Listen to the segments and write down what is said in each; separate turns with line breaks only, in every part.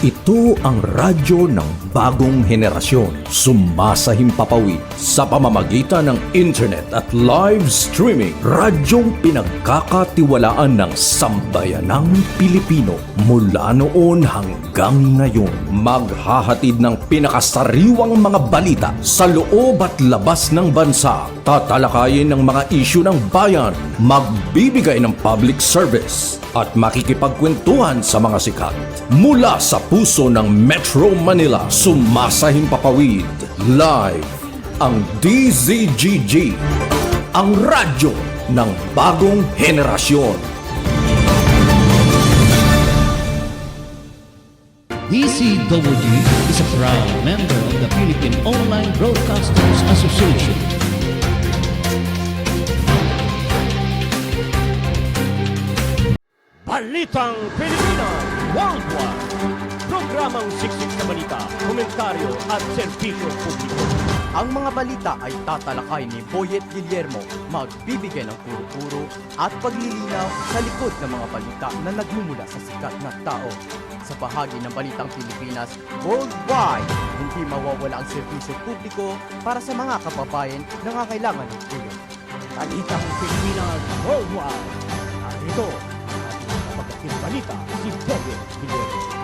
Ito ang radyo ng bagong henerasyon. Sumasahimpapawid sa pamamagitan ng internet at live streaming. Radyong pinagkakatiwalaan ng sambayanang Pilipino. Mula noon hanggang ngayon, maghahatid ng pinakasariwang mga balita sa loob at labas ng bansa. Tatalakayin ng mga isyu ng bayan, magbibigay ng public service at makikipagkwentuhan sa mga sikat. Mula sa puso ng Metro Manila, sumasahimpapawid live ang DZGG, ang radyo ng bagong henerasyon.
DZGG is a proud member of the Philippine Online Broadcasters Association.
Balitang Pilipinas Worldwide. Programang siksik na balita, komentaryo at serbisyo publiko.
Ang mga balita ay tatalakay ni Boyet Guillermo, magbibigay ng puro-puro at paglilinaw sa likod ng mga balita na nagmumula sa sikat na tao. Sa bahagi ng Balitang Pilipinas Worldwide, hindi mawawala ang serbisyo publiko para sa mga kababayan na nangangailangan ng tulong.
Balitang Pilipinas Worldwide. Narito ang pagkating balita si Boyet Guillermo.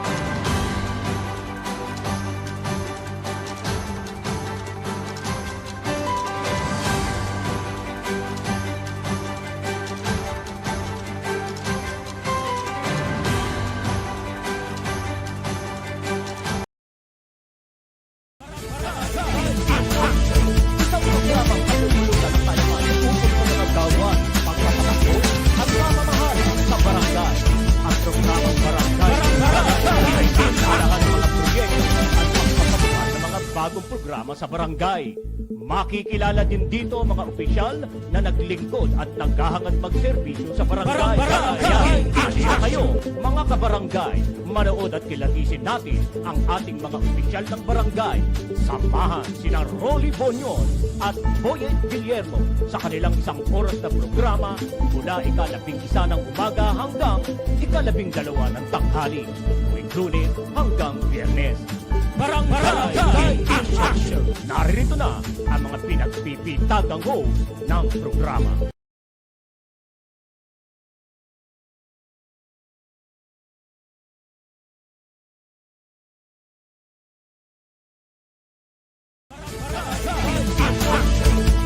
Bagong programa sa barangay. Makikilala din dito mga opisyal na naglingkod at naghahangad magserbisyo sa barangay. Halina kayo, mga kabarangay, manood at kilatisin natin ang ating mga opisyal ng barangay. Samahan sina Rolly Bonyon at Boyet Guillermo sa kanilang isang oras na programa mula ika-11 ng umaga hanggang ika-12 ng tanghali. Tuwing Lunes hanggang Biyernes. Barangay Action! Narito na ang mga pinagpipitagang host ng programa.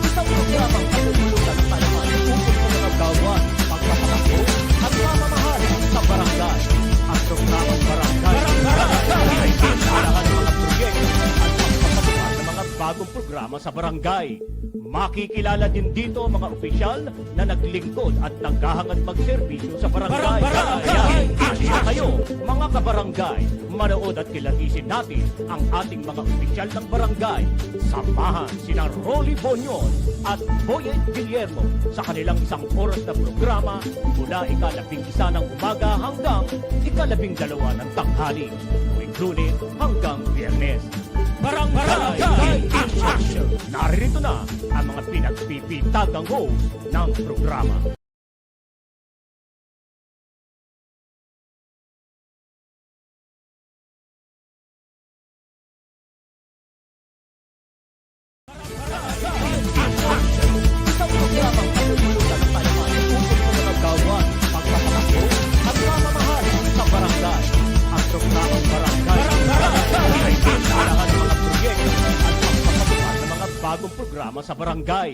Isang programang pinululutan sa talaman ukol sa mga gawain, pagpapakaso at mamamahal sa barangay. Ang programang barangay ay pinalahan ng mga proyekto at pagpapatupad ng mga bagong programa sa barangay. Makikilala din dito mga opisyal na naglingkod at naghahangad magserbisyo sa barangay. Halina kayo, mga kabarangay, manood at kilatisin natin ang ating mga opisyal ng barangay. Samahan sina Rolly Bonyon at Boyet Guillermo sa kanilang isang oras na programa mula ika-11 ng umaga hanggang ika-12 ng tanghali. Tuwing Lunes hanggang Biyernes. Barangay Action! Narito na ang mga pinagpipitagang host ng programa. Isang programang pinululutan sa talaman ukol sa mga gawain, pagpapakaso at mamamahal sa barangay. Ang programang barangay ay pinalahan ng mga proyekto at pagpapatupad ng mga bagong programa sa barangay.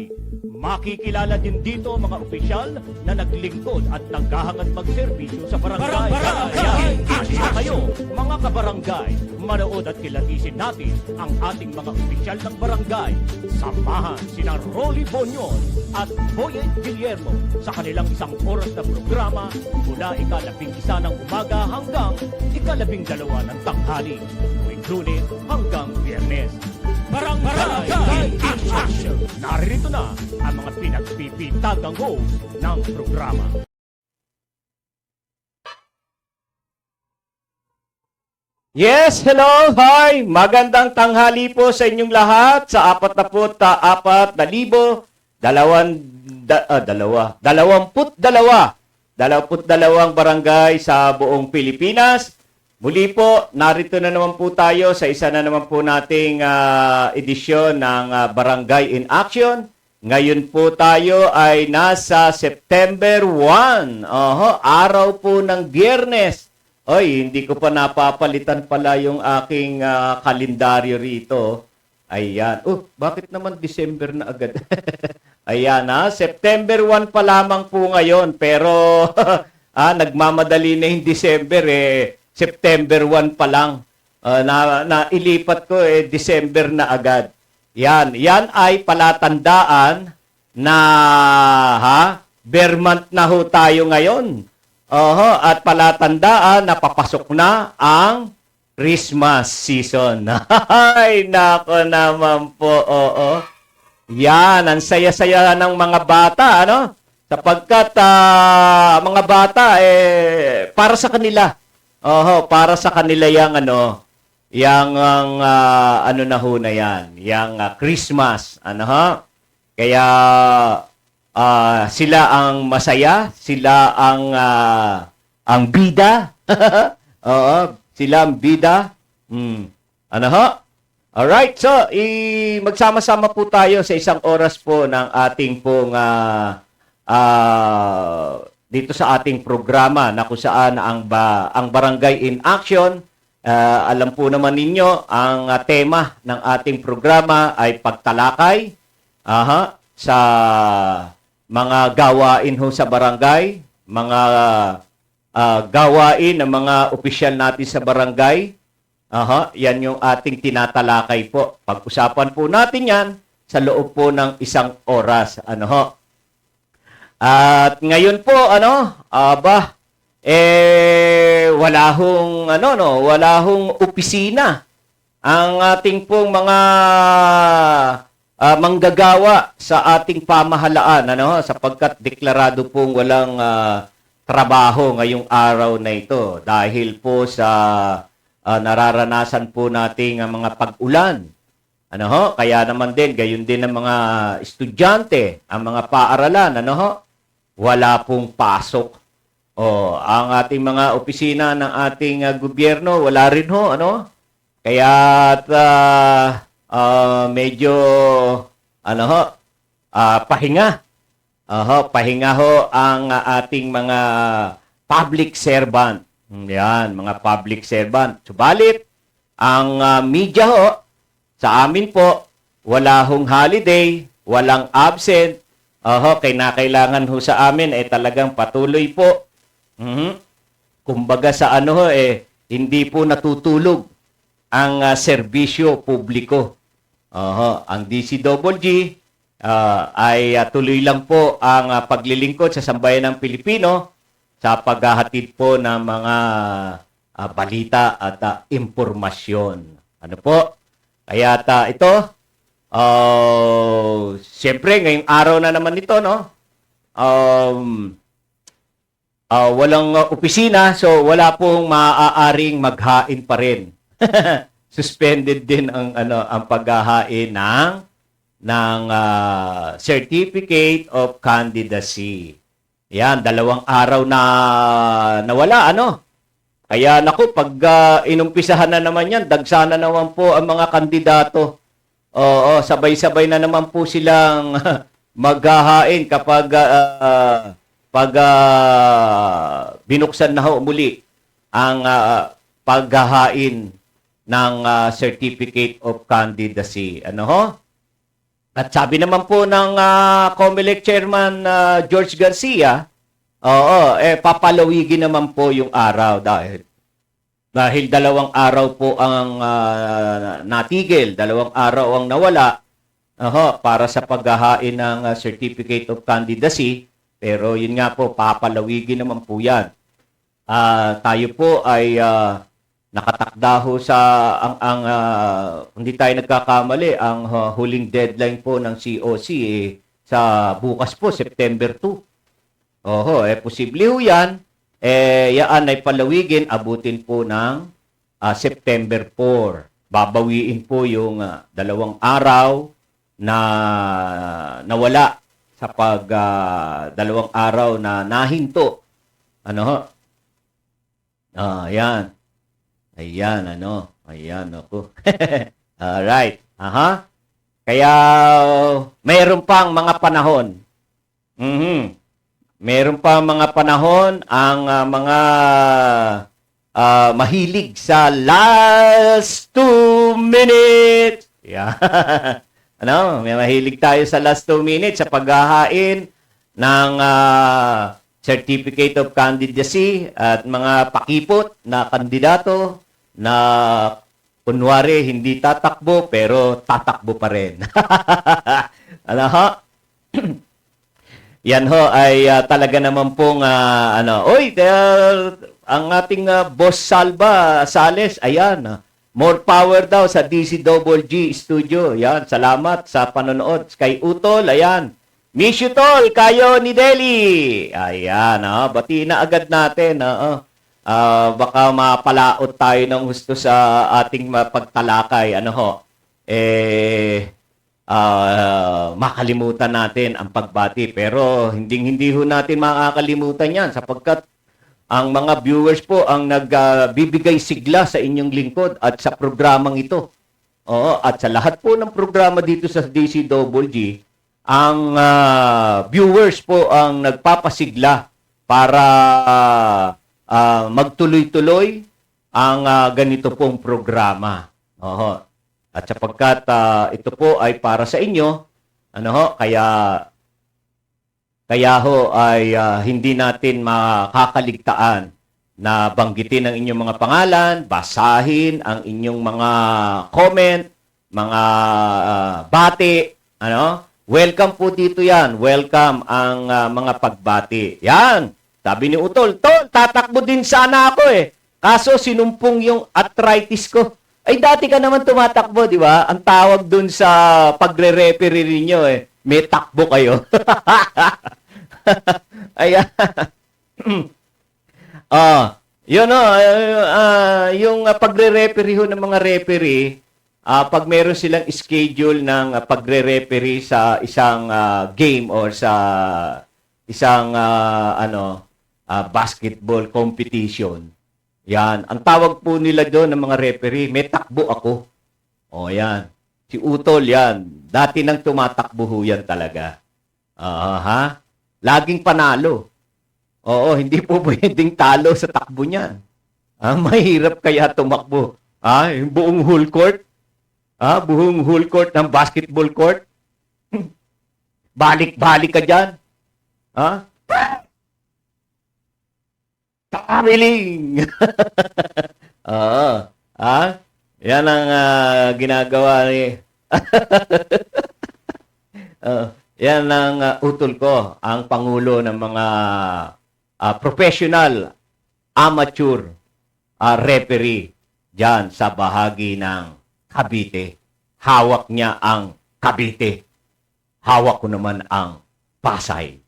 Makikilala din dito mga opisyal na naglingkod at naghahangad magserbisyo sa barangay. Halina kayo, mga kabarangay, manood at kilatisin natin ang ating mga opisyal ng barangay. Samahan sina Rolly Bonyon at Boyet Guillermo sa kanilang isang oras na programa mula ika-11 ng umaga hanggang ika-12 ng tanghali. Tuwing Lunes hanggang Biyernes. Barangay Action! Narito na ang mga pinagpipitagang host ng programa.
Yes, hello, hi! Magandang tanghali po sa inyong lahat sa 24,022 22 barangay sa buong Pilipinas. Muli po, narito na naman po tayo sa isa na naman po nating edisyon ng Barangay in Action. Ngayon po tayo ay nasa September 1. Araw po ng Biyernes. Oy, hindi ko pa napapalitan pala yung aking kalendaryo rito. Ayan. Bakit naman December na agad? Ayan September 1 pa lamang po ngayon. Pero nagmamadali na yung December September 1 pa lang. Nailipat ko December na agad. Yan ay palatandaan na bare month na ho tayo ngayon. At palatandaan na papasok na ang Christmas season. Ay, nako naman po. Yan, ang saya-saya ng mga bata, ano? Sapagkat mga bata para sa kanila. Para sa kanila yang ano na ho na yan, yang Christmas, Kaya sila ang masaya, sila ang bida. Sila ang bida. Alright, so magsama-sama po tayo sa isang oras po ng ating pong dito sa ating programa na kung saan ang Barangay in Action. Alam po naman ninyo, ang tema ng ating programa ay pagtalakay sa mga gawain ho sa barangay, mga gawain ng mga opisyal natin sa barangay. Yan yung ating tinatalakay po. Pag-usapan po natin yan sa loob po ng isang oras. At ngayon po, wala hong opisina ang ating pong mga manggagawa sa ating pamahalaan, sapagkat deklarado pong walang trabaho ngayong araw na ito dahil po sa nararanasan po nating mga pag-ulan. Kaya naman din, gayon din ang mga estudyante, ang mga paaralan, wala pong pasok. Ang ating mga opisina ng ating gobyerno, wala rin ho, Kaya medyo pahinga. Pahinga ho ang ating mga public servant. Yan, mga public servant. Subalit, ang media ho, sa amin po, wala hong holiday, walang absent. Kailangan ho sa amin talagang patuloy po. Kumbaga sa hindi po natutulog ang serbisyo publiko. Ang DCWG ay tuloy lang po ang paglilingkod sa sambayan ng Pilipino sa paghahatid po ng mga balita at impormasyon. Kaya ito, siyempre ngayong araw na naman ito, walang opisina, so wala pong maaaring maghain pa rin. Suspended din ang paghahain ng Certificate of Candidacy. Yan, 2 araw na nawala, Kaya naku, pag inumpisahan na naman yan, dagsana naman po ang mga kandidato. Sabay-sabay na naman po silang maghahain kapag binuksan na ho muli ang paghahain ng Certificate of Candidacy. At sabi naman po ng COMELEC Chairman George Garcia, papalawigin naman po yung araw dahil 2 araw po ang natigil, 2 araw ang nawala para sa paghahain ng Certificate of Candidacy. Pero yun nga po, papalawigin naman po yan. Tayo po ay nakatakda ho sa hindi tayo nagkakamali, ang huling deadline po ng COC sa bukas po, September 2. Posible ho yan. Yaan ay palawigin, abutin po ng September 4. Babawiin po yung 2 araw na nawala sa 2 araw na nahinto. Yan. Ayan, ano. Ayan, ako. Alright. Aha. Kaya, mayroon pang mga panahon. Meron pa mga panahon ang mga mahilig sa last 2 minutes. Yeah. Ano, may mahilig tayo sa last 2 minutes sa paghahain ng Certificate of Candidacy at mga pakipot na kandidato na kunwari hindi tatakbo pero tatakbo pa rin. Ano ho? Yan ho ay talaga naman pong ang ating Boss Salva Sales, ayan, more power daw sa DCGG Studio. Yan, salamat sa panonood. Kay Utol, ayan. Miss you, Tol, kayo ni Deli. Ayan, bati na agad natin. Baka mapalaot tayo ng gusto sa ating pagtalakay. Ano ho? Makalimutan natin ang pagbati. Pero hindi ho natin makakalimutan yan sapagkat ang mga viewers po ang nagbibigay sigla sa inyong lingkod at sa programang ito. Oo, at sa lahat po ng programa dito sa DCGG, ang viewers po ang nagpapasigla para magtuloy-tuloy ang ganito pong programa. Oo. At sapagkat ito po ay para sa inyo, ano ho, kaya ho ay hindi natin makakaligtaan na banggitin ang inyong mga pangalan, basahin ang inyong mga comment, mga bati, ano? Welcome po dito yan. Welcome ang mga pagbati. Yan. Sabi ni Utol, Tol, tatakbo din sana ako eh. Kaso sinumpong yung arthritis ko. Ay, dati ka naman tumatakbo, di ba? Ang tawag dun sa pagre-referee ninyo eh. May takbo kayo. Ayan. Yun o. Yung pagre-referee ho ng mga referee, pag meron silang schedule ng pagre-referee sa isang game or sa isang basketball competition, yan. Ang tawag po nila doon ng mga referee, may takbo ako. O yan. Si Utol yan. Dati nang tumatakbo ho yan talaga. Laging panalo. Oo, hindi po pwedeng talo sa takbo niyan. Mahirap kaya tumakbo. Yung buong whole court. Buong whole court ng basketball court. Balik-balik ka dyan. Tamiling! Yan ang ginagawa ni... yan ang utol ko, ang pangulo ng mga professional, amateur referee dyan sa bahagi ng Cavite. Hawak niya ang Cavite. Hawak ko naman ang Pasay.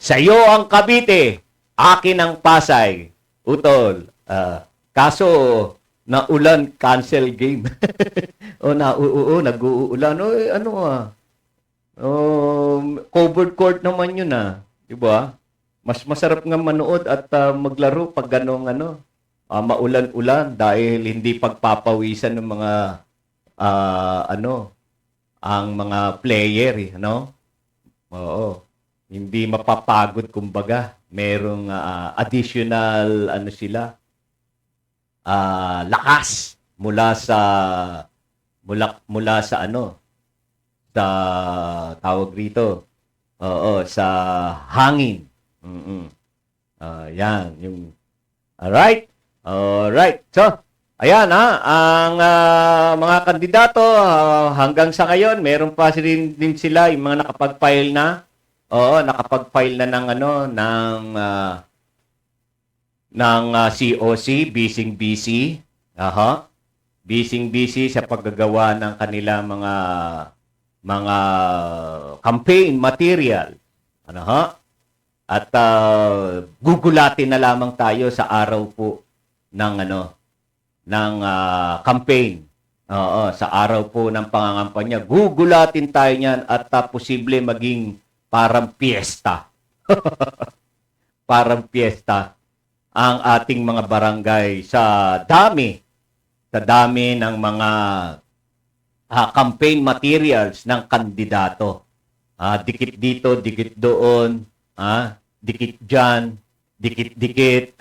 Sa iyo ang Cavite, akin ang Pasay. Utol, kaso naulan, cancel game. Nag-uulan. Covered court naman yun di ba? Mas masarap nga manood at maglaro pag ganong maulan-ulan dahil hindi pagpapawisan ng mga ang mga player, Oo. Hindi mapapagod kumbaga. Merong additional lakas mula sa sa tawag rito. Oo, sa hangin. Yan yung Alright. So, ayan ang mga kandidato hanggang sa ngayon, meron pa din sila yung mga nakapag-file na. Oo, nakapag-file na ng COC, busy. Busy sa paggagawa ng kanilang mga campaign material. At gugulatin na lamang tayo sa araw po ng campaign. Sa araw po ng pangangampanya, gugulatin tayo niyan at posible maging parang piyesta. Parang piyesta. ang ating mga barangay sa dami ng mga campaign materials ng kandidato. Dikit dito, dikit doon, dikit dyan, dikit-dikit.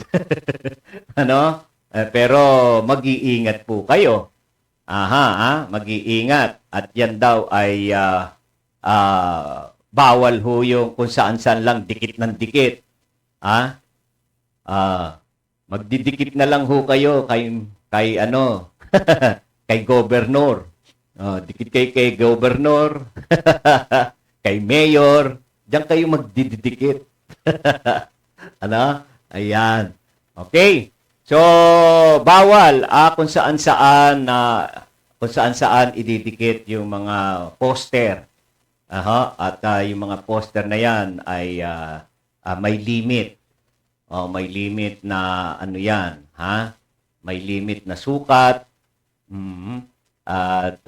Ano? Pero mag-iingat po kayo. Mag-iingat. At yan daw ay bawal ho yung kung saan-saan lang dikit ng dikit. Magdidikit na lang ho kayo kay ano, kay gobernur. Dikit kay gobernur, kay mayor, diyan kayo magdidikit. Ano? Ayan. Okay. So, bawal kung saan-saan ididikit yung mga poster. At yung mga poster na yan ay may limit. May limit na ano yan, May limit na sukat. At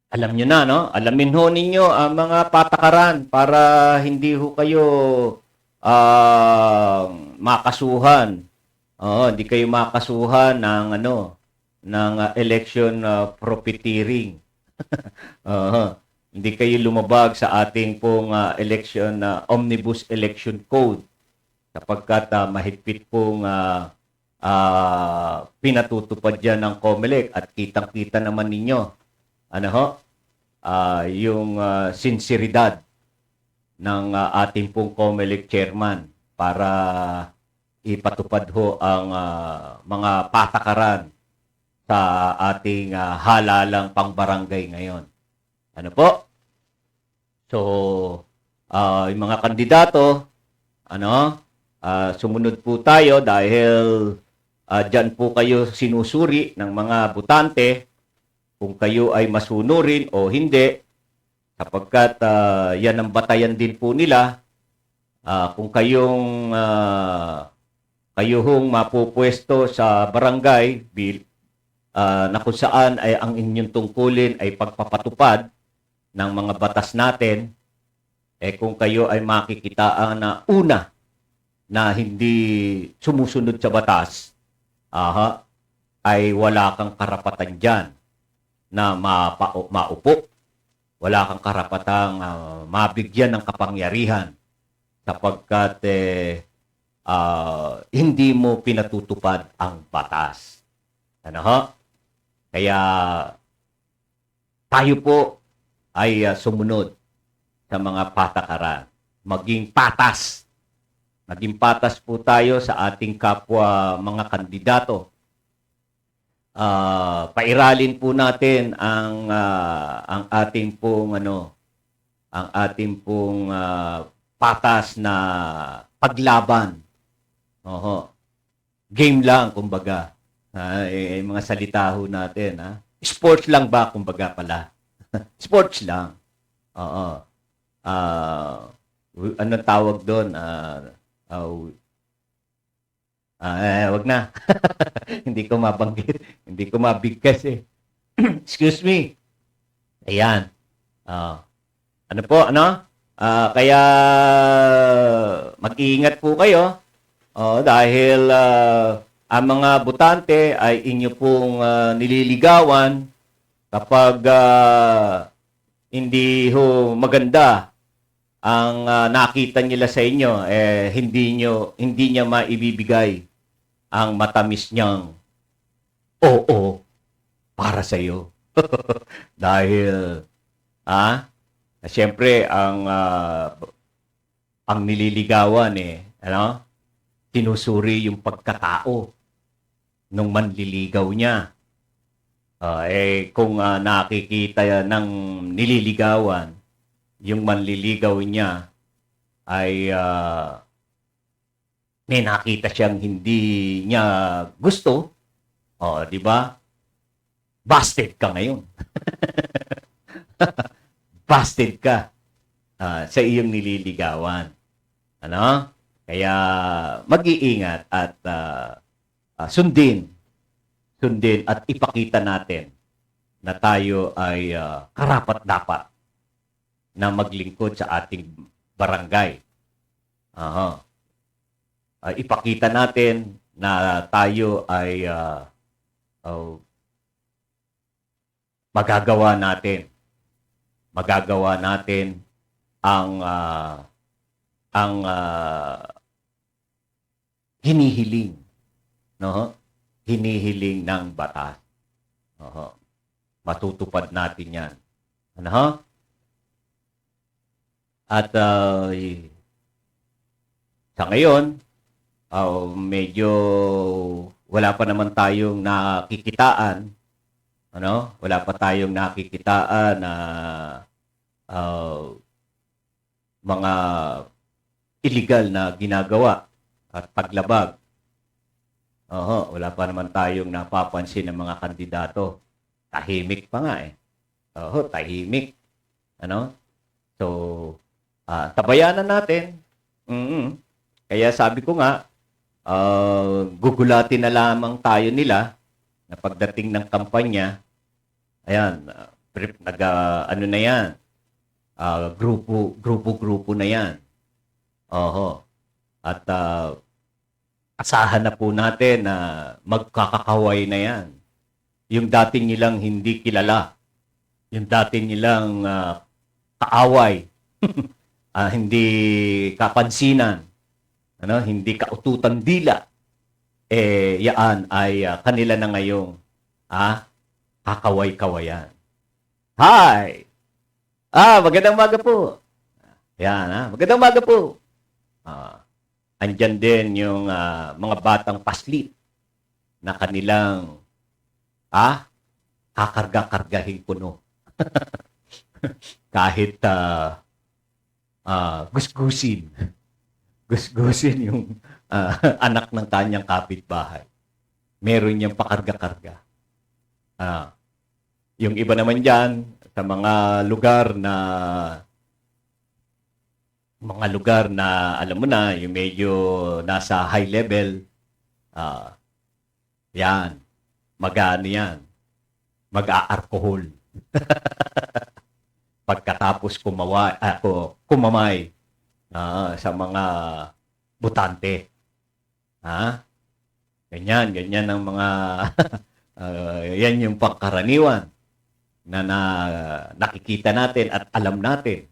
alam nyo na, no? Alamin ho ninyo ang mga patakaran para hindi ho kayo makasuhan. Hindi kayo makasuhan ng election profiteering. Hindi kayo lumabag sa ating pong omnibus election code sapagkat mahigpit pong pinatutupad yan ng COMELEC at kitang-kita naman ninyo yung sinseridad ng ating pong COMELEC chairman para ipatupad ho ang mga patakaran sa ating halalang pangbarangay ngayon. Ano po? So, yung mga kandidato, sumunod po tayo dahil dyan po kayo sinusuri ng mga butante kung kayo ay masunurin o hindi sapagkat yan ang batayan din po nila. Kung kayo hong mapupwesto sa barangay na kung saan ay ang inyong tungkulin ay pagpapatupad ng mga batas natin, kung kayo ay makikitaan na una na hindi sumusunod sa batas, ay wala kang karapatan dyan na maupo. Wala kang karapatang mabigyan ng kapangyarihan sapagkat hindi mo pinatutupad ang batas. Kaya tayo po ay sumunod sa mga patakaran. Maging patas. Maging patas po tayo sa ating kapwa mga kandidato. Pairalin po natin ang ating pong patas na paglaban. Game lang kumbaga. Mga salita ho natin, Sports lang ba kumbaga pala? Sports lang. Anong tawag doon? Wag na. Hindi ko mabanggit. Hindi ko mabigkas eh. Excuse me. Ayan. Ano po, kaya mag-iingat po kayo dahil ang mga botante ay inyo pong nililigawan kapag hindi ho maganda ang nakita nila sa inyo, hindi niya maibibigay ang matamis niyang oo para sa iyo. Dahil siyempre ang nililigawan sinusuri yung pagkatao nung manliligaw niya. Kung nakikita ng nililigawan, yung manliligaw niya ay may nakita siyang hindi niya gusto, di ba? Busted ka ngayon. Busted ka sa iyong nililigawan. Kaya mag-iingat at sundin at ipakita natin na tayo ay karapat-dapat na maglingkod sa ating barangay. ipakita natin na tayo ay magagawa natin. Magagawa natin ang hinihiling, no? Hinihiling ng batas. Matutupad natin 'yan. Ano? At sa ngayon, medyo wala pa naman tayong nakikitaan. Ano? Wala pa tayong nakikitaan na mga illegal na ginagawa at paglabag. Wala pa naman tayong napapansin ng mga kandidato. Tahimik pa nga eh. Tahimik. Ano? So, tabayanan natin. Kaya sabi ko nga, gugulatin na lamang tayo nila na pagdating ng kampanya, ayan, ano na yan, grupo na yan. At asahan na po natin na magkakakaway na yan. Yung dati nilang hindi kilala, yung dati nilang kaaway, hindi kapansinan, ano, hindi kaututan dila, yaan ay kanila na ngayong kakaway-kawayan. Hi! Magandang umaga po. Yan, magandang umaga po. Andyan din yung mga batang paslit na kanilang kakarga-kargahin puno. Kahit gusgusin. Gusgusin yung anak ng kanyang kapitbahay. Meron niyang pakarga-karga. Yung iba naman dyan, sa mga lugar na alam mo na, yung medyo nasa high level, yan, mag-ano yan, mag-a-alcohol. Pagkatapos kumamay sa mga butante. Ganyan ang mga yan yung pangkaraniwan na nakikita natin at alam natin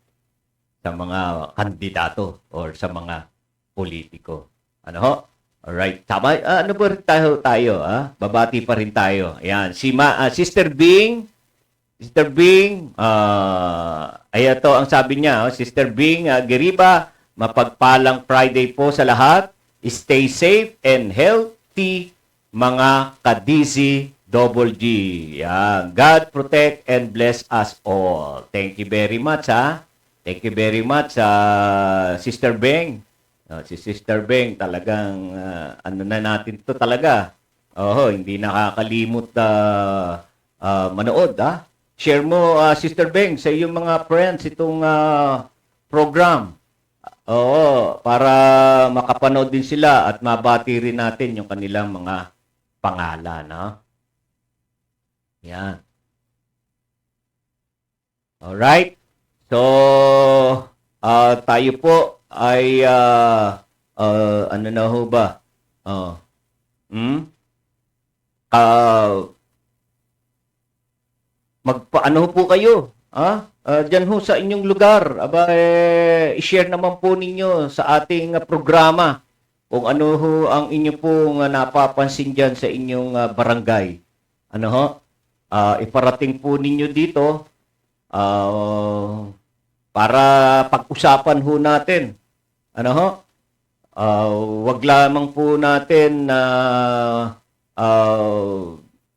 sa mga kandidato or sa mga politiko. Ano ho? Alright. Tama. Ano ba rin tayo? Babati pa rin tayo. Ayan. Sister Bing. Sister Bing. Ayan to ang sabi niya. Sister Bing Geriba, mapagpalang Friday po sa lahat. Stay safe and healthy, mga ka-DZ Double G. Yan. God protect and bless us all. Thank you very much, Thank you very much, Sister Beng. Si Sister Beng, talagang ano na natin to talaga. Hindi nakakalimot manood, Share mo, Sister Beng, sa iyong mga friends itong program. Para makapanood din sila at mabati rin natin yung kanilang mga pangalan, Yan. Alright. So, tayo po ay ano na ho ba? Magpaano po kayo? Diyan ho sa inyong lugar. I-share naman po ninyo sa ating programa kung ano ho ang inyo pong napapansin diyan sa inyong barangay. Ano ho? Iparating po ninyo dito para pag-usapan ho natin. Ano ho? Wag lamang po natin na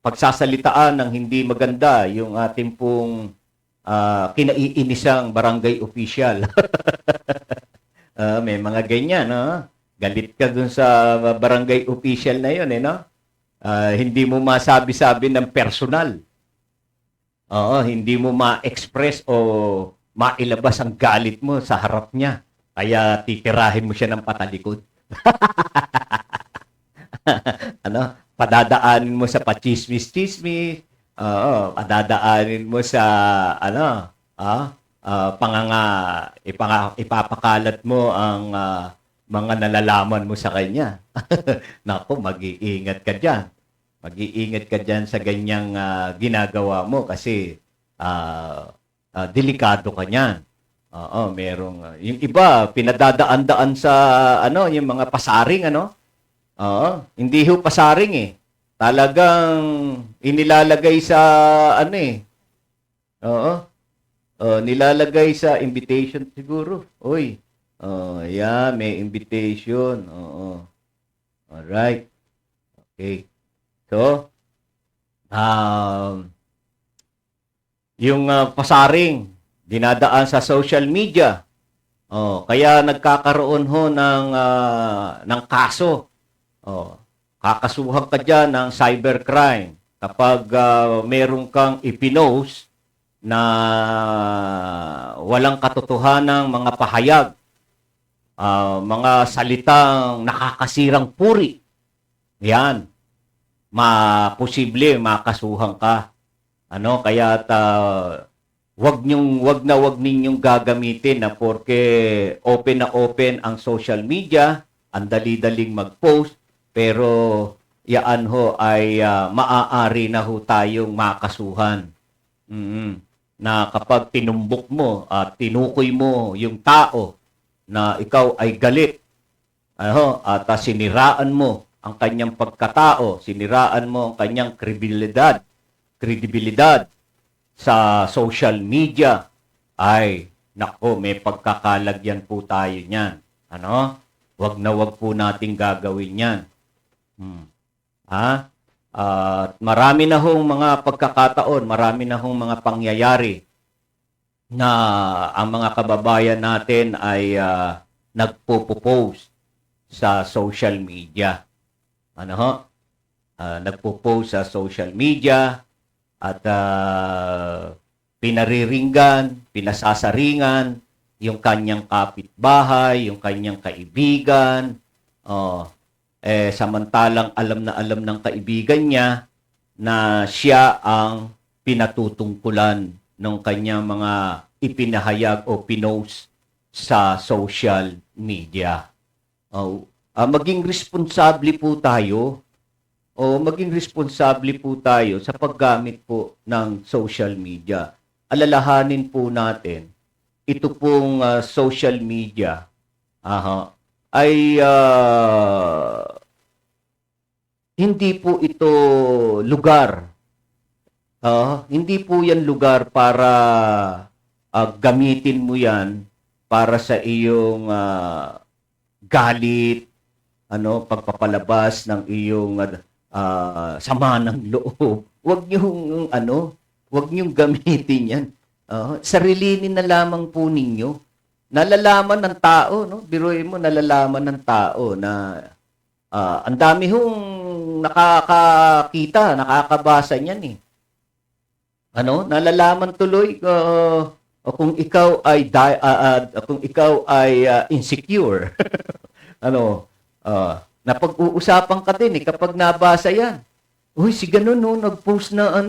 pagsasalitaan ng hindi maganda yung ating pong kinaiinisang barangay official. May mga ganyan, galit ka dun sa barangay official na yun, hindi mo masabi-sabi ng personal. Hindi mo ma-express o mailabas ang galit mo sa harap niya. Kaya titirahin mo siya ng patalikod. Padadaanin mo sa pachismis-chismis. Padadaanin mo sa ipapakalat mo ang mga nalalaman mo sa kanya. Nako, mag-iingat ka dyan. Mag-iingat ka dyan sa ganyang ginagawa mo kasi delikado ka niyan. Oo, merong yung iba pinadadaan-daan sa yung mga pasaring Oo, hindi ho pasaring eh. Talagang inilalagay sa Oo. Nilalagay sa invitation siguro. Uy. Yeah, may invitation. Oo. Alright. Okay. So, yung pasaring dinadaan sa social media. Kaya nagkakaroon ho ng kaso. Kakasuhan ka dyan ng cybercrime kapag meron kang ipinost na walang katotohanang mga pahayag, mga salitang nakakasirang puri. Yan. Posible makasuhan ka. Kaya wag ninyong gagamitin na porke open ang social media, ang dali-daling mag-post, pero yaan ho ay maaari na ho tayong makasuhan. Na kapag tinumbok mo at tinukoy mo yung tao na ikaw ay galit, at siniraan mo ang kanyang pagkatao, siniraan mo ang kanyang kredibilidad sa social media, ay nako, may pagkakalagyan po tayo niyan. Wag na wag po nating gagawin yan. Marami na hong mga pagkakataon, marami na hong mga pangyayari na ang mga kababayan natin ay nagpo-post sa social media. Nagpo-post sa social media at pinariringgan, pinasasaringan yung kanyang kapitbahay, yung kanyang kaibigan. Samantalang alam ng kaibigan niya na siya ang pinatutungkulan ng kanyang mga ipinahayag o pinost sa social media. Maging responsable po tayo sa paggamit po ng social media. Alalahanin po natin, ito pong social media ay hindi po ito lugar. Hindi po yan lugar para gamitin mo yan para sa iyong galit, pagpapalabas ng iyong sama ng loob. Huwag niyong gamitin yan. Sarilinin na lamang po ninyo. Nalalaman ng tao, biruin mo, nalalaman ng tao na ang dami hong nakakakita, nakakabasa niyan eh. Nalalaman tuloy kung ikaw ay insecure. Napag-uusapan ka din kapag nabasa yan. Uy, si ganun nag-post na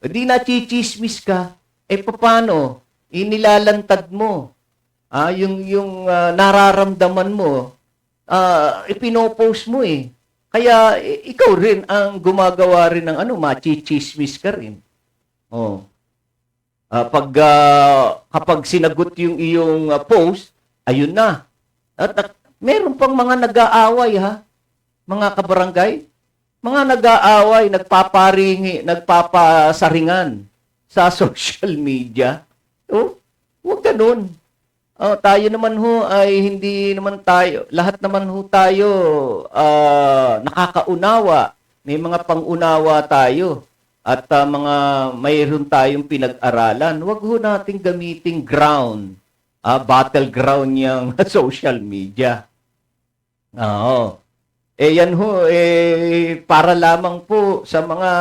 di na chichismis ka. Paano? Inilalantad mo. Yung nararamdaman mo, ipinopost mo eh. Kaya ikaw rin ang gumagawa rin ng machichismis ka rin. Kapag sinagot yung iyong post, ayun na. At meron pang mga nag-aaway mga kabarangay. Mga nag-aaway, nagpapasaringan sa social media. Huwag ganun. Tayo naman ay hindi naman tayo, lahat naman tayo nakakaunawa. May mga pangunawa tayo at mayroon tayong pinag-aralan. Huwag nating gamiting battleground yung social media. Yan para lamang po sa mga,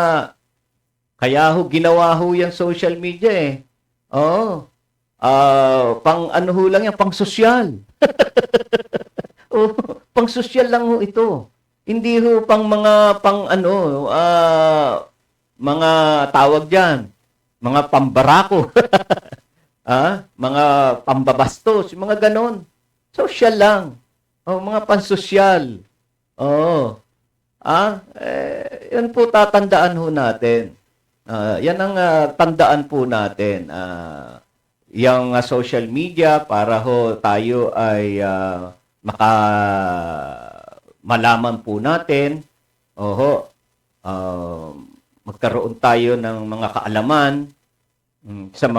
kaya ginawa yung social media lang yan, pang sosyal. Pang sosyal lang ito. Hindi pang mga mga tawag diyan, mga pambarako. Mga pambabastos, mga ganon. Social lang. Mga pansosyal. Oo. Yan po tatandaan ho natin. Yan ang tandaan po natin. Yung social media para ho tayo ay malaman po natin. Magkaroon tayo ng mga kaalaman sa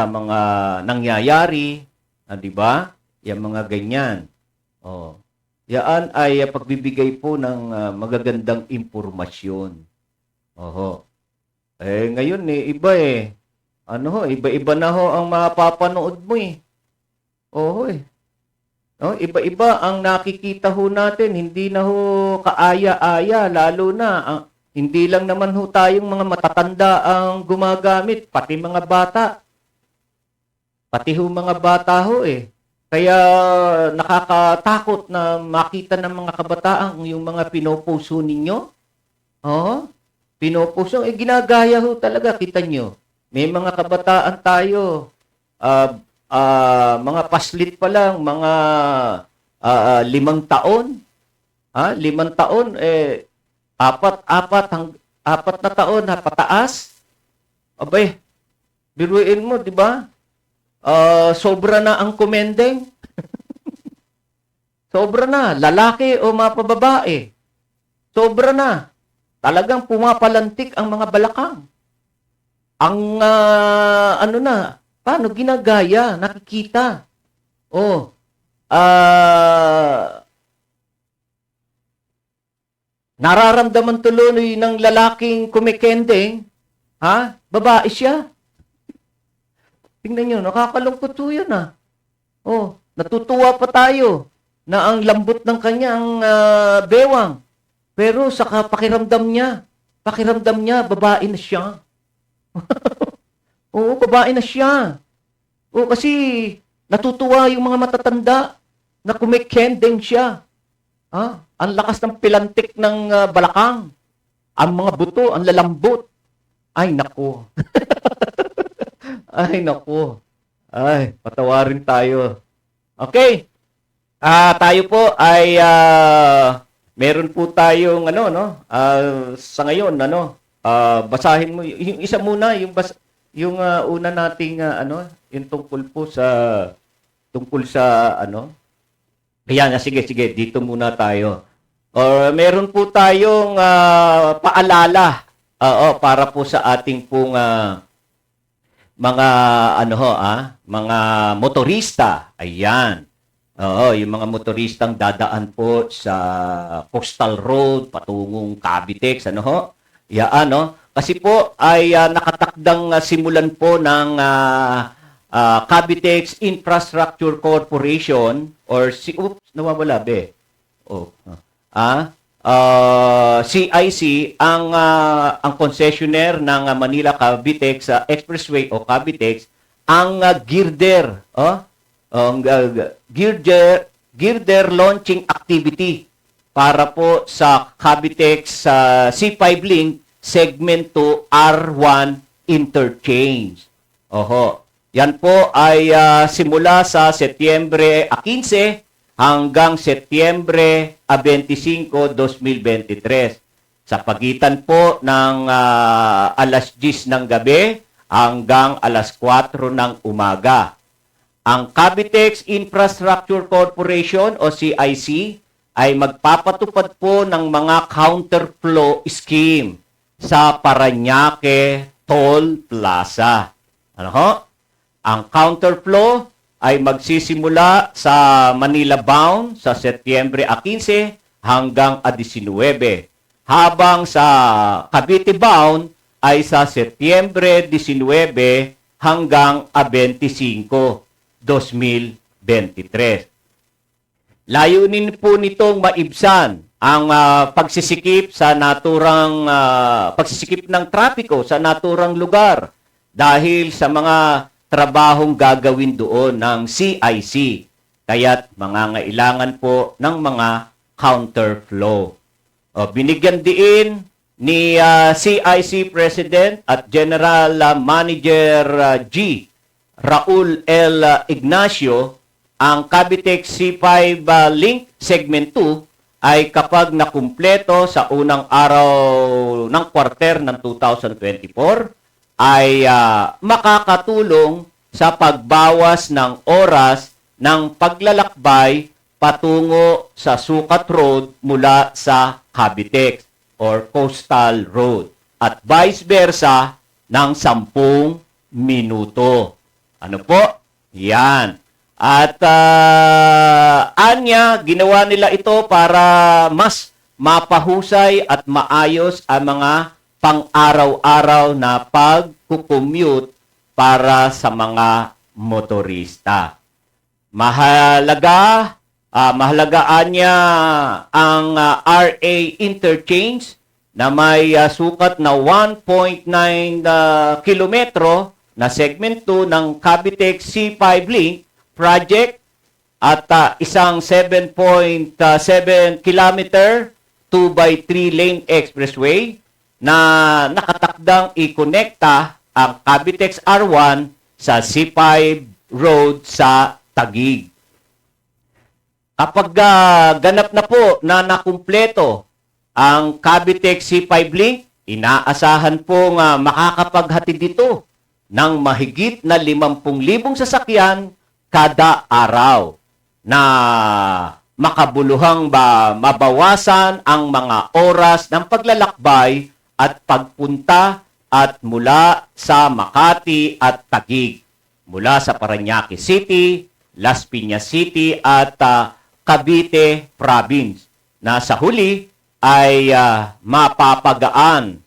mga nangyayari, di ba? Yung mga ganyan. Yan ay pagbibigay po ng magagandang impormasyon. Ngayon iba iba-iba na ho ang mapapanood mo iba-iba ang nakikita ho natin, hindi na ho kaaya-aya, lalo na hindi lang naman ho tayong mga matatanda ang gumagamit, pati mga bata. Pati ho mga bata ho Kaya nakakatakot na makita ng mga kabataan yung mga pinopost ho ninyo. Pinopost ho. Ginagaya ho talaga, kita nyo. May mga kabataan tayo, mga paslit pa lang, mga 5 taon. 5 taon, 4 na taon na pataas. Abay, biruin mo, di ba? Sobra na ang kumendeng. Sobra na. Lalaki o mapababae. Sobra na. Talagang pumapalantik ang mga balakang. Ang, paano ginagaya? Nakikita. Nararamdaman tuloy ng lalaking kumikendeng, babae siya. Tingnan nyo, nakakalungkot po yun natutuwa pa tayo na ang lambot ng kanyang bewang. Pero sa pakiramdam niya, babae na siya. Babae na siya. Kasi natutuwa yung mga matatanda na kumikendeng siya. Ang lakas ng pilantik ng balakang. Ang mga buto, ang lalambot. Ay, nako. Ay, naku. Ay, patawarin tayo. Okay. Tayo po ay meron po tayong sa ngayon basahin mo yung isa muna yung una nating yung tungkol sa Ayan, sige dito muna tayo. Or meron po tayong paalala para po sa ating pong mga mga motorista. Ayan. Yung mga motoristang dadaan po sa Coastal Road patungong Cavitex, Yan, Kasi po ay nakatakdang simulan po ng Cavitex Infrastructure Corporation or nawawala be. CIC ang concessionaire ng Manila Cavitex Expressway o Cavitex ang girder girder launching activity para po sa Cavitex C5 link segment to R1 interchange. Yan po ay simula sa Setyembre 15 hanggang Setyembre 25, 2023. Sa pagitan po ng alas 10 ng gabi hanggang alas 4 ng umaga. Ang Cavitex Infrastructure Corporation o CIC ay magpapatupad po ng mga counterflow scheme sa Parañaque Toll Plaza. Ang counterflow ay magsisimula sa Manila bound sa Setyembre 15 hanggang 19, habang sa Cavite bound ay sa Setyembre 19 hanggang 25, 2023. Layunin po nitong maibsan ang pagsisikip ng trapiko sa naturang lugar dahil sa mga trabahong gagawin doon ng CIC. Kaya't mangangailangan po ng mga counterflow. Binigyan diin ni CIC President at General Manager G. Raul L. Ignacio ang Cavitex C5 Link Segment 2 ay kapag nakumpleto sa unang araw ng quarter ng 2024 ay makakatulong sa pagbawas ng oras ng paglalakbay patungo sa Sukat Road mula sa Cavitex or Coastal Road at vice versa ng 10 minuto. Ano po? Yan. At anya, ginawa nila ito para mas mapahusay at maayos ang mga pang-araw-araw na pag-commute para sa mga motorista. Mahalagaan niya ang RA interchange na may sukat na 1.9 kilometro na segment 2 ng Cavitex C5 Link project at isang 7.7 kilometer 2x3 lane expressway na nakatakdang i-connecta ang Cavitex R1 sa C5 Road sa Taguig. Kapag ganap na po na nakumpleto ang Cavitex C5 Link, inaasahan pong makakapaghatid dito ng mahigit na 50,000 sasakyan kada araw na makabuluhang mabawasan ang mga oras ng paglalakbay at pagpunta at mula sa Makati at Taguig, mula sa Parañaque City, Las Piñas City at Cavite Province, na sa huli ay mapapagaan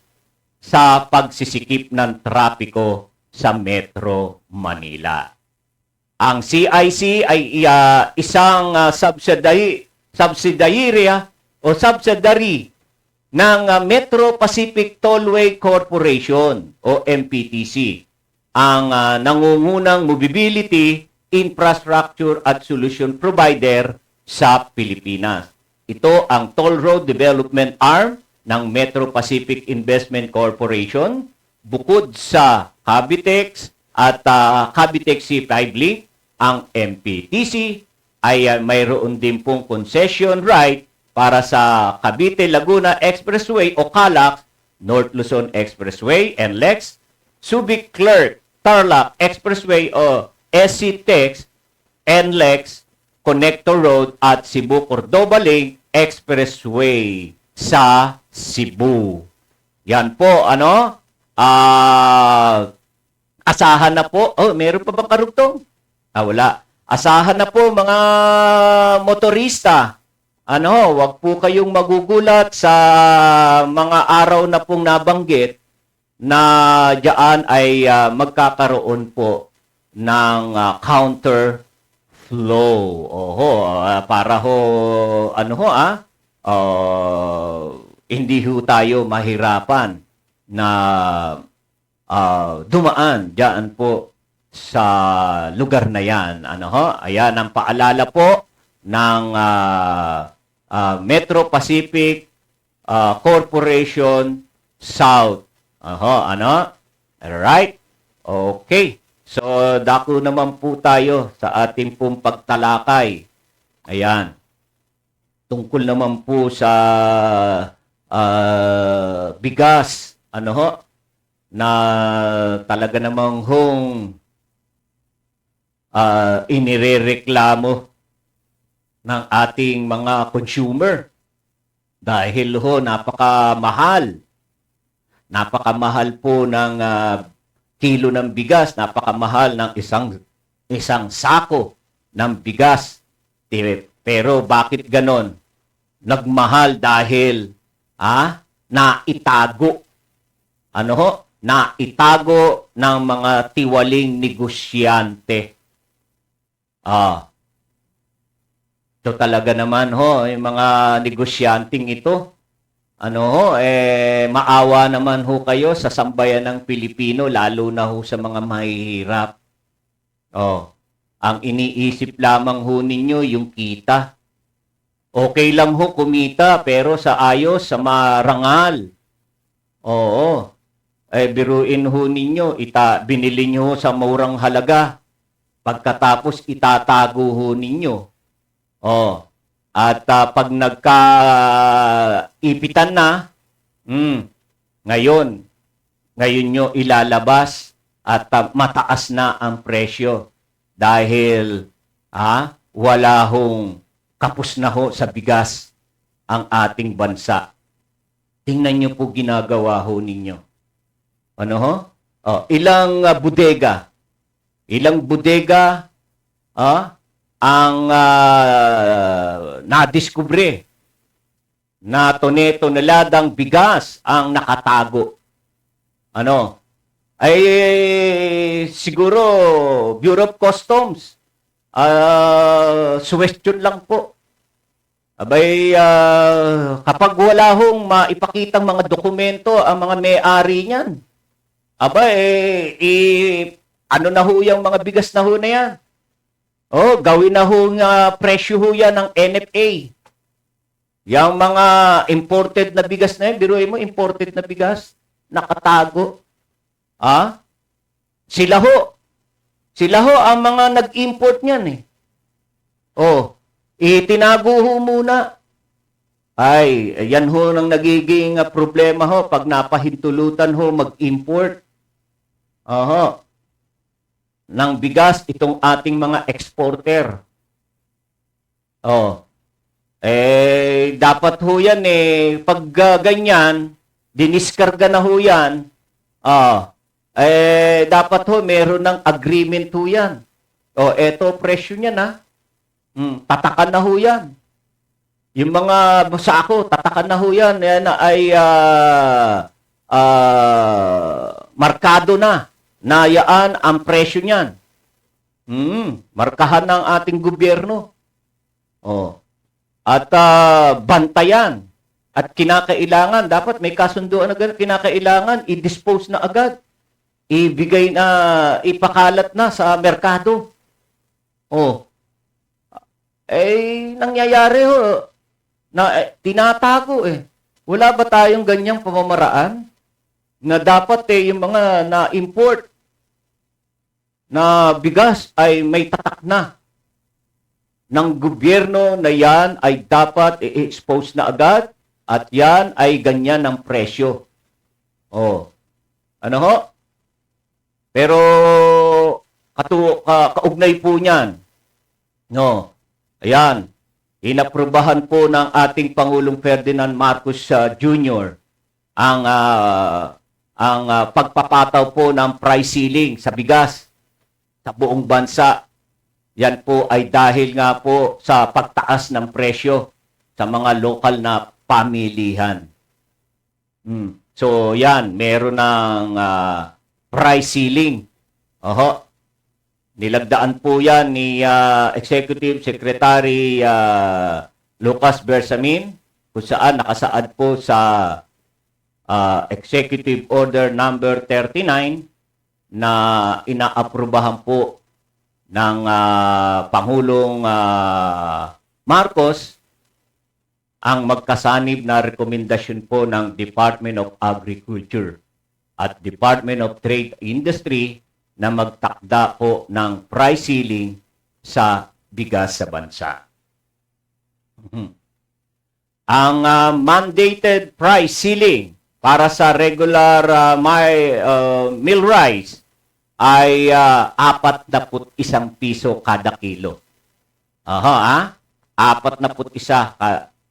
sa pagsisikip ng trapiko sa Metro Manila. Ang CIC ay isang subsidiary ng Metro Pacific Tollway Corporation o MPTC, ang nangungunang mobility, infrastructure at solution provider sa Pilipinas. Ito ang Toll Road Development Arm ng Metro Pacific Investment Corporation. Bukod sa Cavitex at Cavitex C5 Link, ang MPTC ay mayroon din pong concession right para sa Cavite-Laguna Expressway o CALAX, North Luzon Expressway, NLEX, Subic-Clerc-Tarlac Expressway o SCTEX, NLEX, Connector Road at Cebu-Cordoba Link Expressway sa Cebu. Yan po, asahan na po. Oh, meron pa bang karugtong? Wala. Asahan na po mga motorista. Wag po kayong magugulat sa mga araw na pong nabanggit na diyan ay magkakaroon po ng counter flow. Para hindi ho tayo mahirapan na dumaan diyan po sa lugar na yan. Ayan ang paalala po ng Metro Pacific Corporation South. Alright? Okay. So, dako naman po tayo sa ating pong pagtalakay. Ayan. Tungkol naman po sa bigas. Na talaga namang inirereklamo ng ating mga consumer dahil napakamahal. Napakamahal po ng kilo ng bigas, napakamahal ng isang sako ng bigas. Pero bakit ganon? Nagmahal dahil naitago. Naitago ng mga tiwaling negosyante. Ito talaga naman yung mga negosyanteng ito. Maawa naman kayo sa sambayan ng Pilipino, lalo na sa mga mahihirap. Ang iniisip lamang ninyo yung kita. Okay lang kumita, pero sa ayos, sa marangal. Biruin ninyo, binili nyo sa murang halaga. Pagkatapos itatago ho ninyo. Oh. At pag nagka-ipitan na, ngayon nyo ilalabas at mataas na ang presyo dahil wala hong kapos na ho sa bigas ang ating bansa. Tingnan nyo po ginagawa ho ninyo. Ano ho? Oh, ilang bodega ang nadiskubre na toneladang bigas ang nakatago. Ano? Ay siguro Bureau of Customs. Suggestion lang po. Abay, kapag wala hong maipakitang mga dokumento ang mga may-ari niyan, abay, ano na ho yung mga bigas na ho na yan? Oh, gawin na ho presyo ho yan ng NFA. Yung mga imported na bigas na yan, biruin mo, imported na bigas, nakatago. Sila ho ang mga nag-import niyan eh. Oh, itinago ho muna. Ay, yan ho nang nagiging problema ho pag napahintulutan ho mag-import. Ng bigas itong ating mga exporter. Oh. Dapat ho yan pag ganyan, diniskarga na ho yan, dapat ho meron ng agreement ho yan. Eto presyo niya na. Tatakan na ho yan. Yung mga sako, tatakan na ho yan. Yan ay markado na. Yaan ang presyo niyan. Markahan ng ating gobyerno. At bantayan. At kinakailangan, dapat may kasunduan agad, kinakailangan, i-dispose na agad. Ibigay na, ipakalat na sa merkado. Nangyayari ho, na tinatago Wala ba tayong ganyang pamamaraan? Na dapat yung mga na-import na bigas ay may tatak na ng gobyerno na yan ay dapat i-expose na agad at yan ay ganyan ng presyo. Ano ho? Pero kaugnay po niyan. No. Ayan. Inaprubahan po ng ating Pangulong Ferdinand Marcos Jr. ang pagpapataw po ng price ceiling sa bigas sa buong bansa. Yan po ay dahil nga po sa pagtaas ng presyo sa mga lokal na pamilihan. So yan, meron ng price ceiling. Nilagdaan po yan ni Executive Secretary Lucas Bersamin, kung saan nakasaad po sa Executive Order number 39 na inaaprubahan po ng Pangulong Marcos ang magkasanib na rekomendasyon po ng Department of Agriculture at Department of Trade Industry na magtakda po ng price ceiling sa bigas sa bansa. Ang mandated price ceiling para sa regular meal rice ay 41 piso kada kilo. 41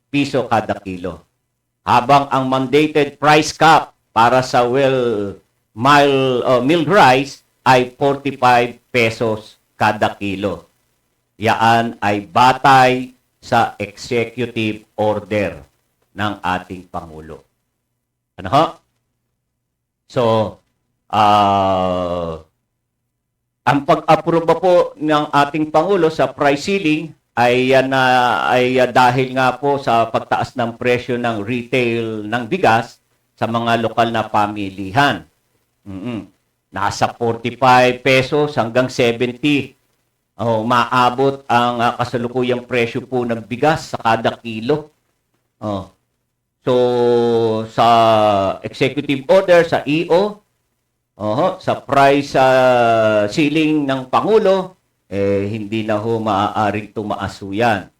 piso kada kilo. Habang ang mandated price cap para sa meal rice ay 45 pesos kada kilo. Yaan ay batay sa executive order ng ating Pangulo. Ano ho? So, ang pag-aproba po ng ating Pangulo sa price ceiling ay dahil nga po sa pagtaas ng presyo ng retail ng bigas sa mga lokal na pamilihan. Nasa 45 pesos hanggang 70. Maabot ang kasalukuyang presyo po ng bigas sa kada kilo. So, sa executive order, sa EO, sa price ceiling ng Pangulo, hindi na ho maaaring tumaas ho yan.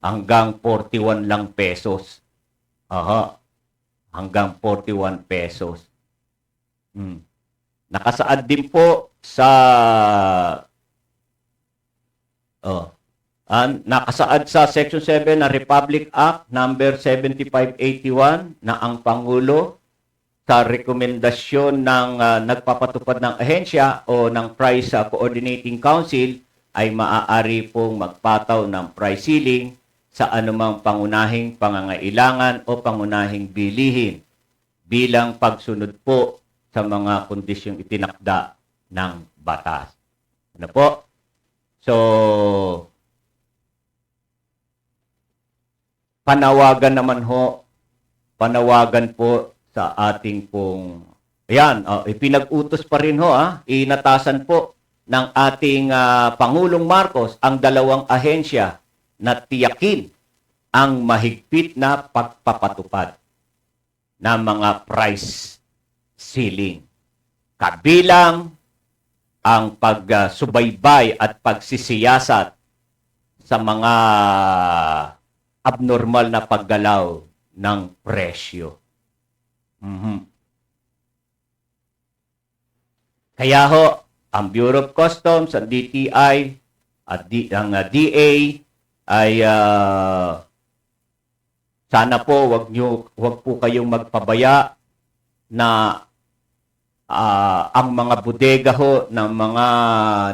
Hanggang 41 lang pesos. Aha. Hanggang 41 pesos. Nakasaad din po sa nakasaad sa Section 7 ng Republic Act number 7581 na ang Pangulo sa rekomendasyon ng nagpapatupad ng ahensya o ng Price Coordinating Council ay maaari pong magpataw ng price ceiling sa anumang pangunahing pangangailangan o pangunahing bilihin bilang pagsunod po sa mga kondisyong itinakda ng batas. Ano po? So, panawagan po sa ating pong, ipinag-utos pa rin ho, inatasan po ng ating Pangulong Marcos ang dalawang ahensya na tiyakin ang mahigpit na pagpapatupad ng mga price ceiling. Kabilang ang pagsubaybay at pagsisiyasat sa mga abnormal na paggalaw ng presyo. Kaya ho, ang Bureau of Customs, ang DTI, at ang DA ay sana po wag po kayong magpabaya na ang mga bodega ho ng mga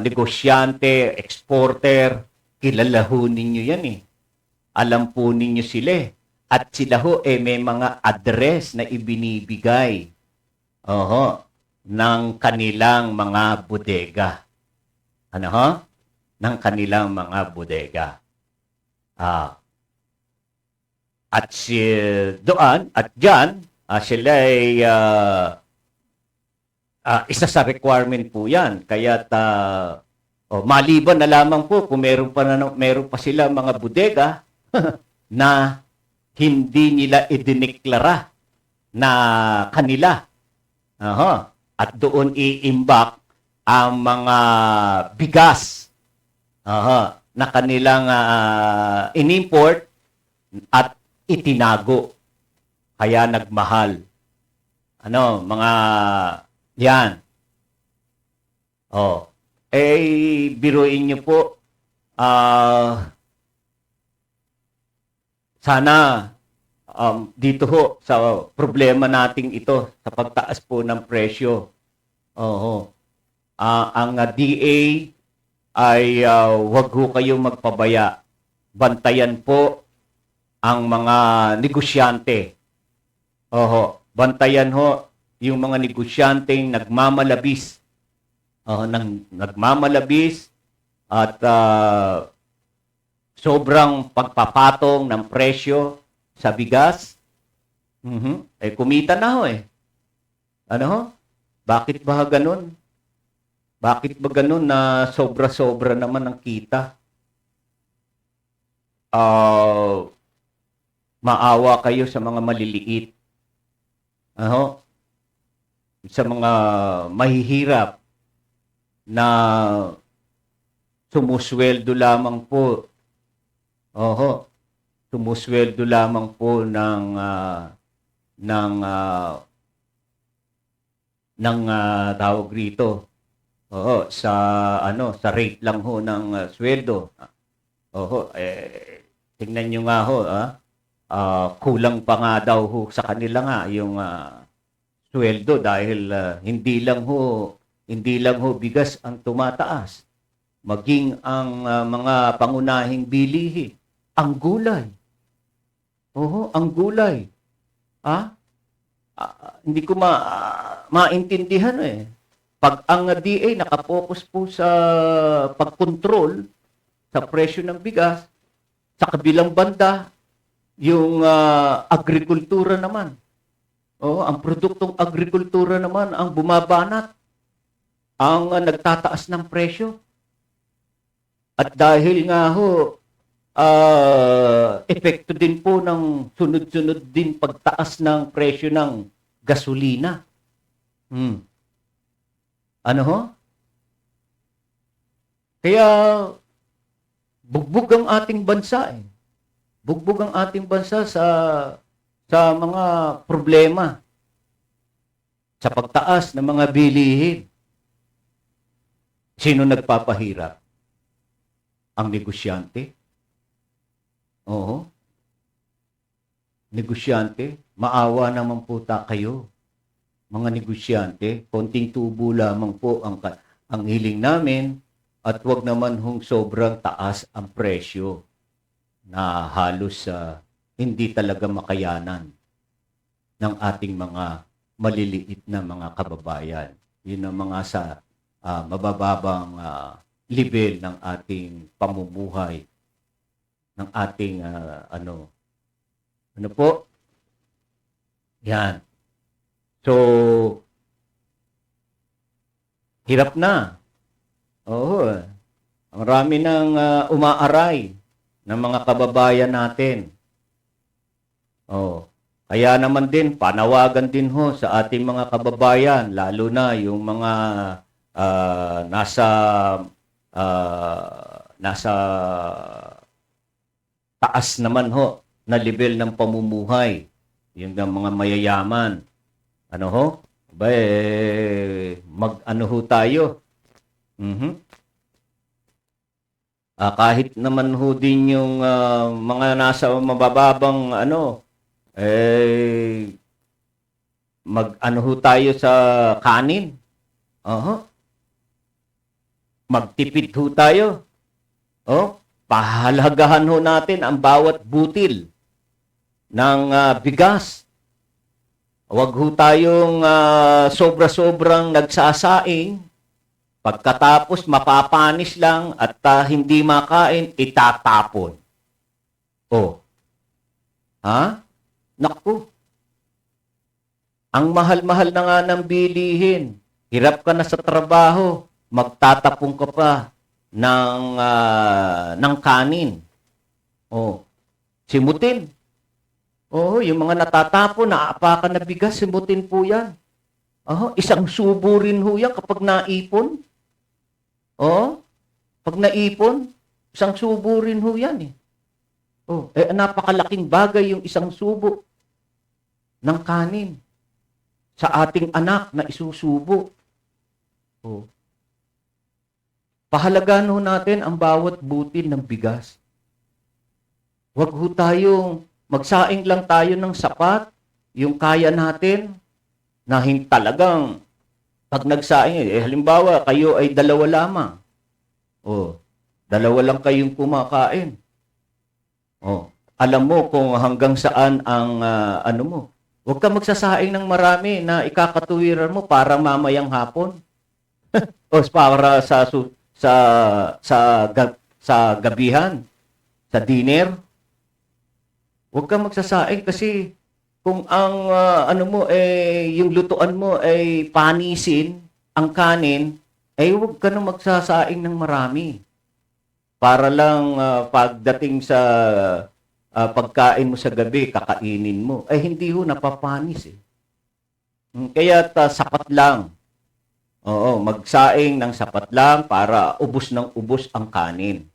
negosyante, exporter, kilala ho ninyo yan eh. Alam po ninyo sila eh. At sila ho may mga address na ibinibigay ng kanilang mga bodega. Ano ho? Ng kanilang mga bodega. At doon at diyan sila ay isa sa requirement po 'yan. Kaya maliban na lamang po kung meron pa sila mga bodega na hindi nila idineklara na kanila. At doon iimbak ang mga bigas na kanilang inimport at itinago. Kaya nagmahal. Mga yan. Biruin niyo po, sana dito ho sa problema nating ito sa pagtaas po ng presyo. Ang DA ay wag ho kayong magpabaya. Bantayan po ang mga negosyante. Bantayan ho yung mga negosyanteng nagmamalabis. Nagmamalabis at sobrang pagpapatong ng presyo sa bigas. Kumita na ho eh. Bakit ba ganun? Bakit ba ganun na sobra-sobra naman ang kita? Maawa kayo sa mga maliliit. Sa mga mahihirap na sumusweldo lamang po. Sumusweldo lamang po ng tawag rito. Sa rate lang ho ng sweldo. Tingnan nyo nga ho, kulang pa nga daw ho sa kanila nga yung sweldo dahil hindi lang ho bigas ang tumataas. Maging ang mga pangunahing bilihin, ang gulay. Ang gulay. Hindi ko maintindihan eh. Pag ang DA nakapokus po sa pagkontrol sa presyo ng bigas, sa kabilang banda, yung agrikultura naman. Ang produktong agrikultura naman ang bumabanat, ang nagtataas ng presyo. At dahil nga ho, epekto din po ng sunod-sunod din pagtaas ng presyo ng gasolina. Kaya, bugbog ang ating bansa eh. Bugbog ang ating bansa sa mga problema. Sa pagtaas ng mga bilihin. Sino nagpapahirap? Ang negosyante. Oo. Negosyante. Maawa naman po kayo. Mga negosyante, konting tubo lamang po ang hiling namin at wag naman hong sobrang taas ang presyo na halos hindi talaga makayanan ng ating mga maliliit na mga kababayan. Yun ang mga sa mabababang level ng ating pamumuhay, ng ating ano po? Yan. So, hirap na. Oo. Ang rami ng umaaray ng mga kababayan natin. Oh. Kaya naman din, panawagan din ho sa ating mga kababayan, lalo na yung mga nasa taas naman ho na level ng pamumuhay. Yung mga mayayaman. Ano ho? Mag-ano ho tayo? Kahit naman ho din yung mga nasa mabababang mag-ano ho tayo sa kanin. Magtipid ho tayo. Pahalagahan ho natin ang bawat butil ng bigas. Huwag ho tayong sobra-sobrang nagsasaing. Pagkatapos mapapanis lang at hindi makain, itatapon. Naku. Ang mahal-mahal na nga ng bilihin. Hirap ka na sa trabaho. Magtatapon ka pa ng kanin. Simutin. Yung mga natatapon, naaapakan na bigas, simutin po yan. Isang subo rin ho yan kapag naipon. Pag naipon, isang subo rin ho yan eh. Napakalaking bagay yung isang subo ng kanin sa ating anak na isusubo. Pahalagaan ho natin ang bawat butil ng bigas. Huwag ho tayong magsaing lang tayo ng sapat, yung kaya natin, na talagang pag nagsaing, halimbawa, kayo ay 2 lamang. 2 lang kayong kumakain. Alam mo kung hanggang saan ang ano mo. Huwag ka magsasaing ng marami na ikakatuwiran mo para mamayang hapon. Para sa gabihan, sa dinner. Huwag ka magsasaing kasi kung ang yung lutuan mo ay panisin, ang kanin, huwag ka nang magsasaing ng marami. Para lang pagdating sa pagkain mo sa gabi, kakainin mo. Hindi ho, napapanis eh. Kaya sapat lang. Magsaing ng sapat lang para ubos ng ubos ang kanin.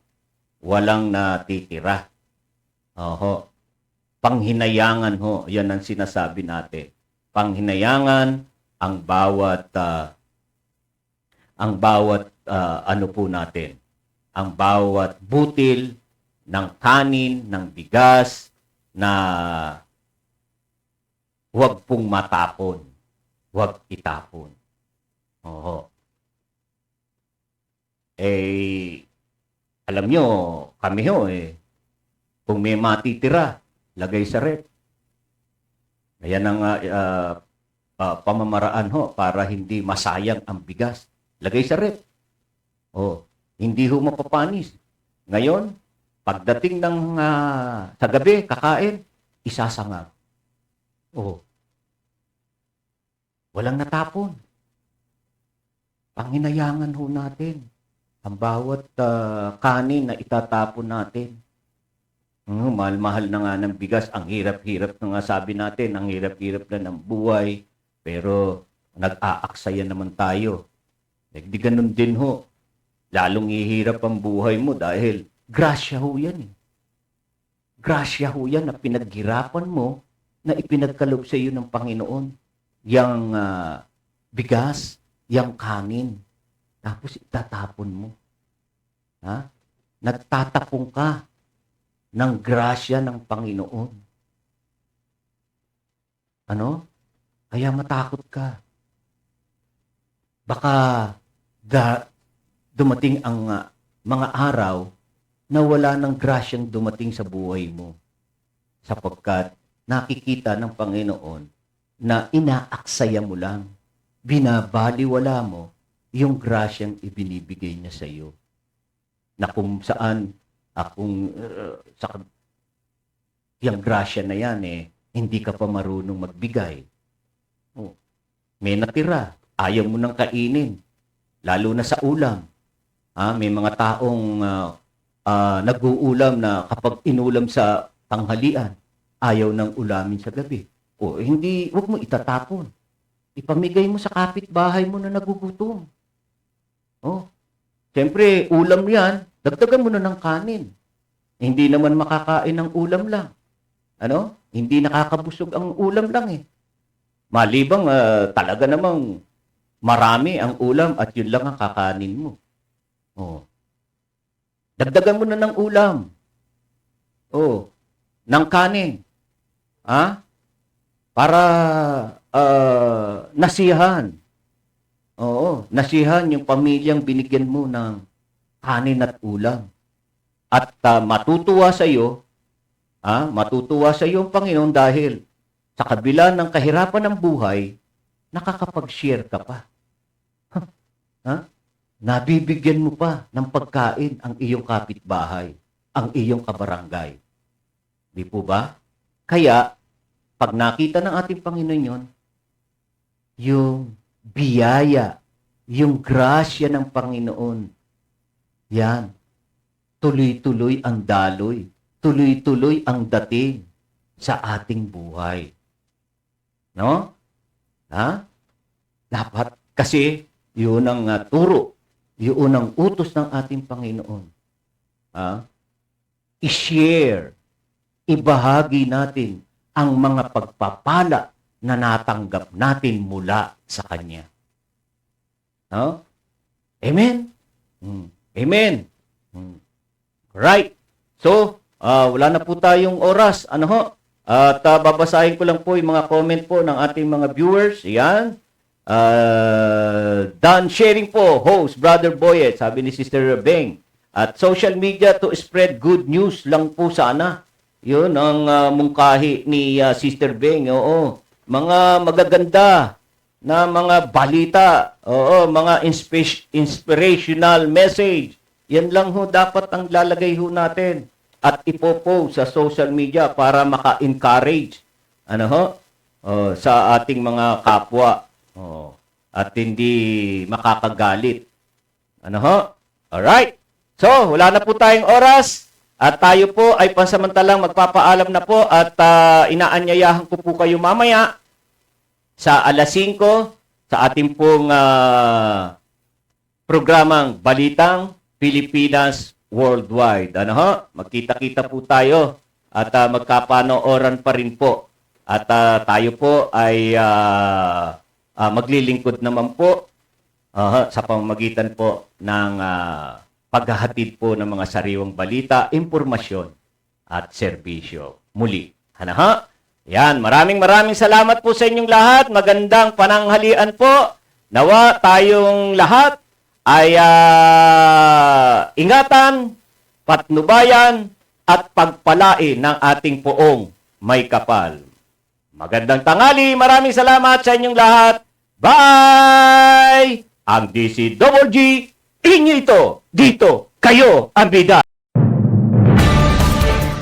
Walang natitira. Panghinayangan ho, yan ang sinasabi natin. Panghinayangan ang bawat ano po natin, ang bawat butil ng kanin, ng bigas na huwag pong matapon, huwag itapon. Alam nyo, kami ho kung may matitira, lagay sa rep. Ayan ang pamamaraan ho para hindi masayang ang bigas. Lagay sa rep. Hindi ho mapapanis. Ngayon, pagdating ng sa gabi, kakain, isasangag. Walang natapon. Panghinayangan ho natin ang bawat kanin na itatapon natin. Mahal-mahal na nga ng bigas. Ang hirap-hirap na nga sabi natin. Ang hirap-hirap na ng buhay. Pero nag-aaksaya naman tayo. Di ganun din ho. lalong ihirap ang buhay mo dahil grasya ho yan eh. Grasya ho yan na pinaghirapan mo na ipinagkaloob sa iyo ng Panginoon. Yang bigas, yang kanin. Tapos itatapon mo. Ha? Nagtatapong ka ng grasya ng Panginoon. Ano? Kaya matakot ka. Baka dumating ang mga araw na wala ng grasyang dumating sa buhay mo. Sapagkat nakikita ng Panginoon na inaaksaya mo lang, binabaliwala mo yung grasyang ibinibigay niya sa iyo. Na kung saan, yung grasya na yan hindi ka pa marunong magbigay. Oh, may natira, ayaw mo nang kainin, lalo na sa ulam. May mga taong nag-uulam na kapag inulam sa tanghalian, ayaw nang ulamin sa gabi. O hindi, huwag mo itatapon. Ipamigay mo sa kapitbahay mo na nagugutom. Oh, siyempre, ulam yan, dagdagan mo na ng kanin. Hindi naman makakain ng ulam lang. Ano? Hindi nakakabusog ang ulam lang eh. Malibang talaga namang marami ang ulam at yun lang ang kakanin mo. Oh. Dagdagan mo na ng ulam. Oh, ng kanin. Para nasihan. Oo, nasihan yung pamilyang binigyan mo ng kanin at ulam. At matutuwa sa iyo ang Panginoon dahil sa kabila ng kahirapan ng buhay, nakakapag-share ka pa. Nabibigyan mo pa ng pagkain ang iyong kapitbahay, ang iyong kabarangay. Di po ba? Kaya, pag nakita ng ating Panginoon yun, yung biyaya, yung grasya ng Panginoon, yan, tuloy-tuloy ang daloy, tuloy-tuloy ang dating sa ating buhay. No? Dapat kasi yun ang turo, yun ang utos ng ating Panginoon. I-share, ibahagi natin ang mga pagpapala na natanggap natin mula sa Kanya. No? Amen? Amen. Right. So, wala na po tayong oras. At babasahin ko lang po yung mga comment po ng ating mga viewers. Yan. Done sharing po, host, Brother Boyet, sabi ni Sister Beng. At social media to spread good news lang po sana. Yun ang mungkahi ni Sister Beng. Oo. Mga magaganda na mga balita. Oo, mga inspirational message. Yan lang ho dapat ang lalagay ho natin at ipopost sa social media para maka-encourage sa ating mga kapwa. At hindi makakagalit. Alright. So, wala na po tayong oras. At tayo po ay pansamantalang magpapaalam na po at inaanyayahan ko po kayo mamaya sa alas 5 sa ating pong programang Balitang Pilipinas Worldwide. Magkita-kita po tayo at magkapanooran pa rin po. At tayo po ay maglilingkod naman po sa pamamagitan po ng paghahatid po ng mga sariwang balita, impormasyon at serbisyo. Muli. Yan, maraming salamat po sa inyong lahat. Magandang pananghalian po. Nawa tayong lahat ay ingatan, patnubayan, at pagpalain ng ating poong may kapal. Magandang tanghali, maraming salamat sa inyong lahat. Bye! Ang DCWG, inyo ito, dito, kayo ang bida.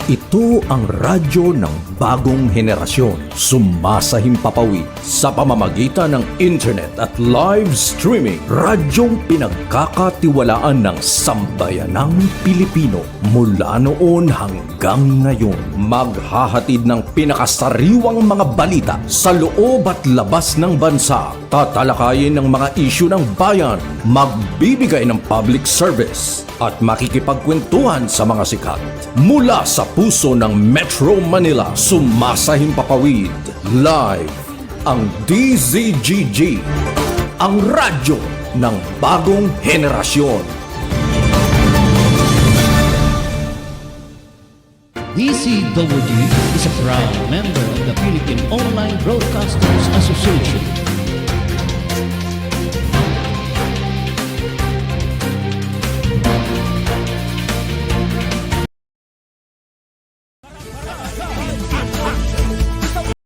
Ito ang radyo ng bagong henerasyon. Sumasahimpapawid sa pamamagitan ng internet at live streaming. Radyong pinagkakatiwalaan ng sambayanang Pilipino. Mula noon hanggang ngayon, maghahatid ng pinakasariwang mga balita sa loob at labas ng bansa. Tatalakayin ng mga isyu ng bayan, magbibigay ng public service at makikipagkwentuhan sa mga sikat. Mula sa puso ng Metro Manila, sumasahimpapawid live ang DZGG, ang radyo ng bagong henerasyon.
DCWG is a proud member of the Philippine Online Broadcasters Association.